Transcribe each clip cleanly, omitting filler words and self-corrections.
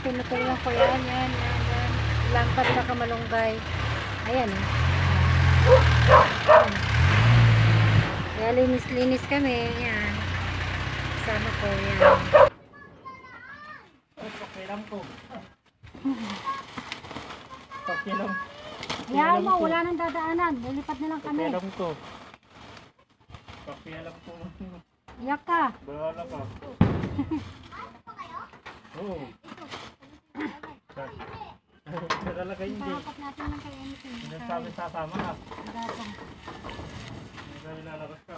Tinutulungan ko yan. Lampat na kamalunggay. Ayan eh. Kaya linis-linis kami. Ayan. Sama ko yan. Okay lang po. Okay lang. Ayan mo, wala nang dadaanan. Lilipat na lang kami. Okay lang to. Okay lang po. Iyak ka. Bahala ka. Oo. Talaga hindi. Pahapak natin lang kay MC. Sinasabi sasama ka. Datang. Hindi na ilalabas ka.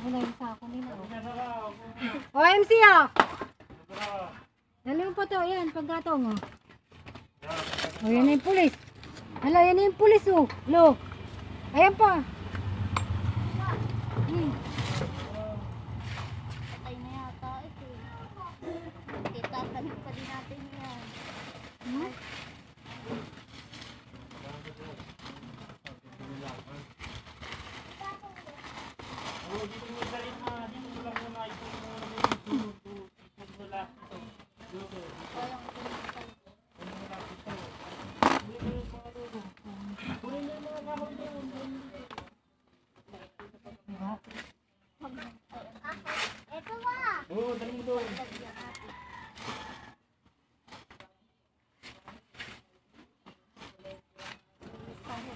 Wala yung sako nila. Pumesa ka. O MC ah! Sobra. Dali mo pa to. Ayan, paggatong oh. Yan. O yan na yung pulis. Hala, yan na yung pulis oh. Lo. Ayan pa. Patay na yata ito. Tatanim pa din natin yan. Oo, dito mo sa rin na. Dito mo lang muna itong wala ito. Sayang ito na patay. Ito ba? Oo, dali mo doon.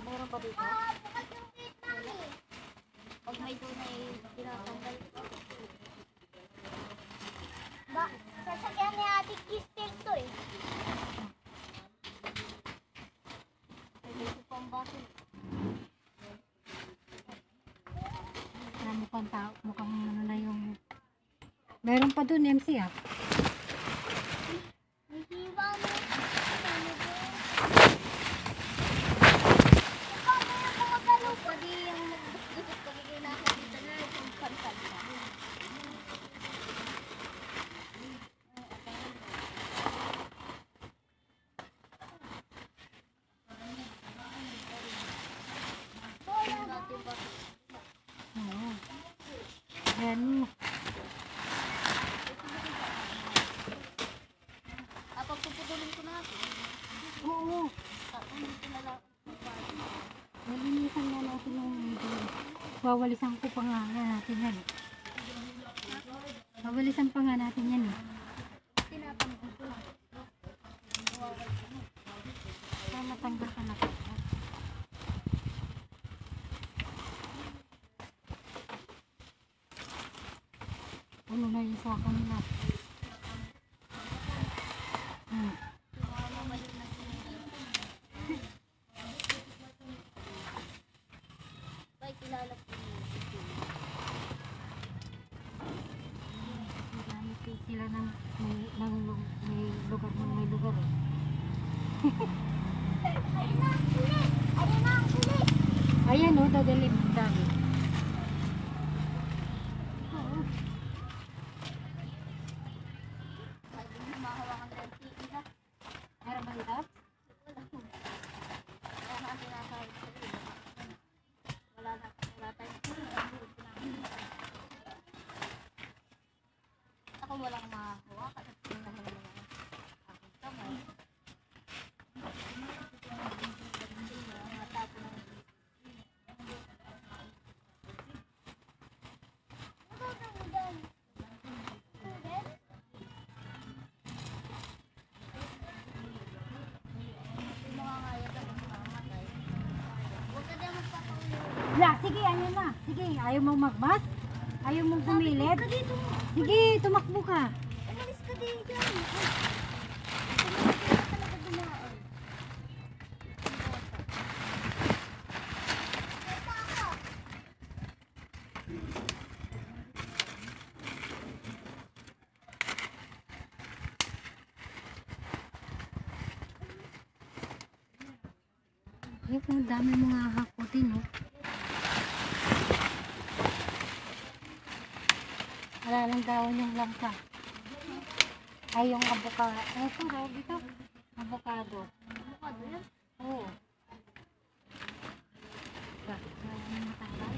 Meron pa dito? Bukas yung gate namin. Pag may doon ay tinatanggal ko. Ba, sasakyan ni Ate Kistel to eh. Dito pang baso. Mukhang tao. Mukhang ano na yung... Meron pa dun MC ah. May hiwa mo. Ano ba? Ikaw mo yung kumagalo. Pwede yung magdusot pagiging nakakita na yung pantal pa. Oo. Ayan mo. Pagpuputulin ko na ito. Oo. Dito na lang. Nalinisan nga natin yung video. Wawalisan ko pa nga natin yan. Wawalisan pa nga natin yan eh. Tinatanggal ko lang. Para matanggal ka na. Ano na yung sa kanila? Ay, kilala ko. Gamit sila ng may lugar ng may lugar eh. Ayun na, ang pulis! Ayun na, ang pulis! Ayan o, dadalhin ng dami. Ay, di mo mahawakan ng TV na. Meron ba ito? Wala ko. Kaya nga sinasabi ko eh. Wala tayong TV. Ako walang mahawakan at pinahawakan ng aking kamay. Matapon ng La, sige, ano na. Sige, ayaw mong magmas? Ayaw mong pumilip? Sige, tumakbo ka. umalis ka din dyan. Umalis ka talaga dumaan. Ay, kung dami mga hakutin, no? Wala lang daw yung langka. Ay, yung avocado. Ay, ito, tawag dito. Avocado. Avocado yan. Oo. Matanggal.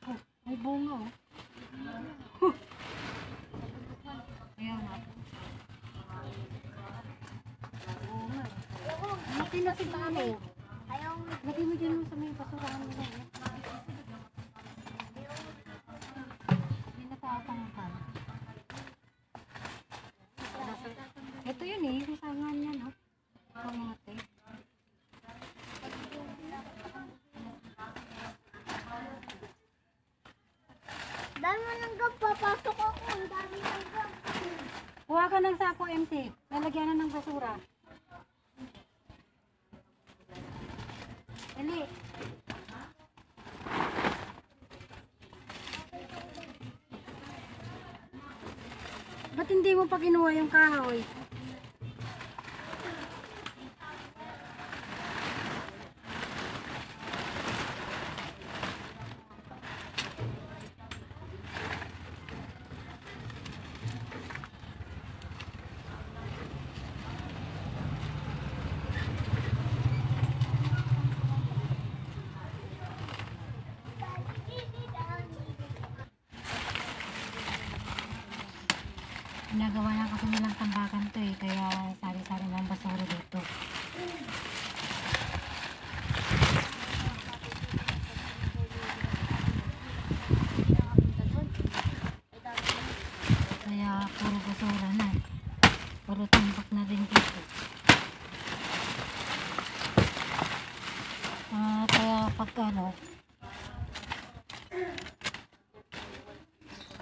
Oh, may bunga, oh. Pati na si Balo. Ayaw, Lagay mo dyan sa may basurahan mo na. Hindi na paatangkan. Ito yun eh, yung sangan niya, no? Pangate. dami mo ng gam, papasok ako. Ang dami ng gam. Kuha ka ng sako, MC. Lalagyan na ng basura. Dali. Ba't hindi mo pa kinuha yung kahoy? Ginagawa na kasi nilang tambakan to eh, kaya sari-sari ng basura dito. Kaya puro basura na. Puro tambak na rin dito. Kaya pag ano,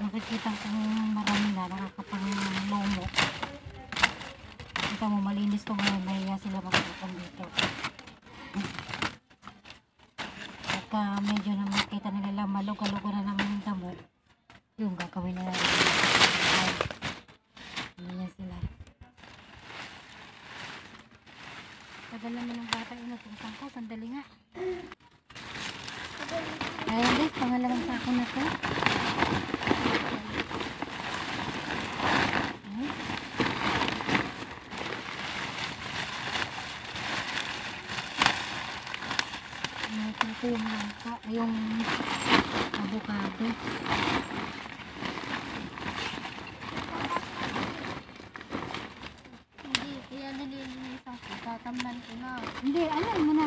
nakikita kong marami na nakakapang-lomo. Kita mo, malinis ko ngayon, nahiya sila magpapang dito. Pagka medyo na makita nila malog-alog na naman yung damo, yung gagawin na natin. Ganyan sila. Tagal naman ng bata, inutusan ko, sandali nga. Ayan guys, pangalawang sako na to. Ito yung langka, yung avocado. Hindi, kaya nililinisan ko. Tatamnan ko na. Hindi, ano mo na.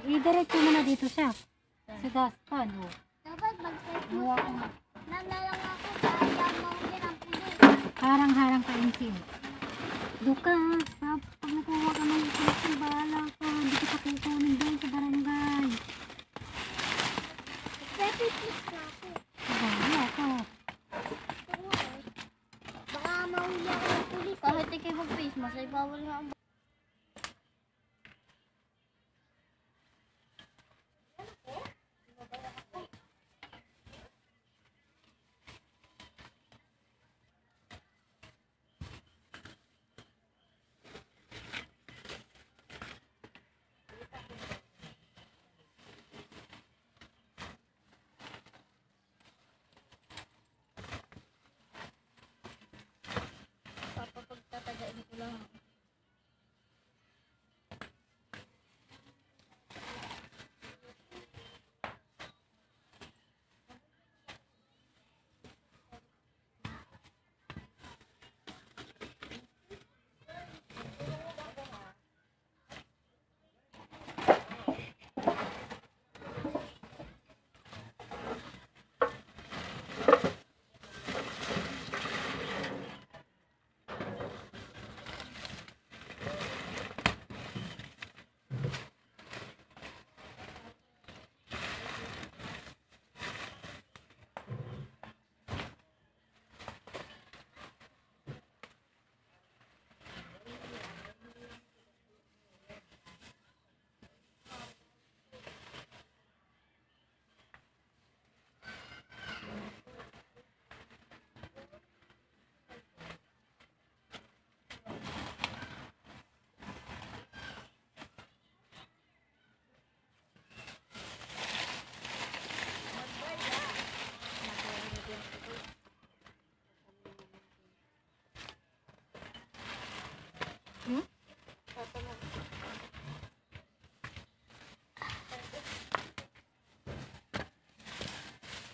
I-direct mo na dito siya. Sa dustpan, oh. Dapat mag-set mo. Buwa ko nga. Nanalang ako sa damang pinapulit. Harang-harang ka MC. Duka, pag nakuha ka ng isolation, bahala ka. Hindi kita kukunin doon sa barangay. Pwede please na ako. Bahala ka. Baka mahuli ako ng pulis. Kahit ikay mag-face mask, ay bawal nga ang papapagtatagain ko lang.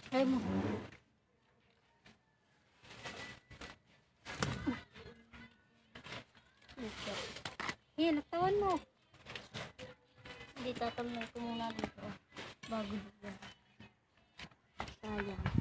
Try mo. Laktawan mo. Hindi tatamnan ko muna dito. Bago dito. Sayang.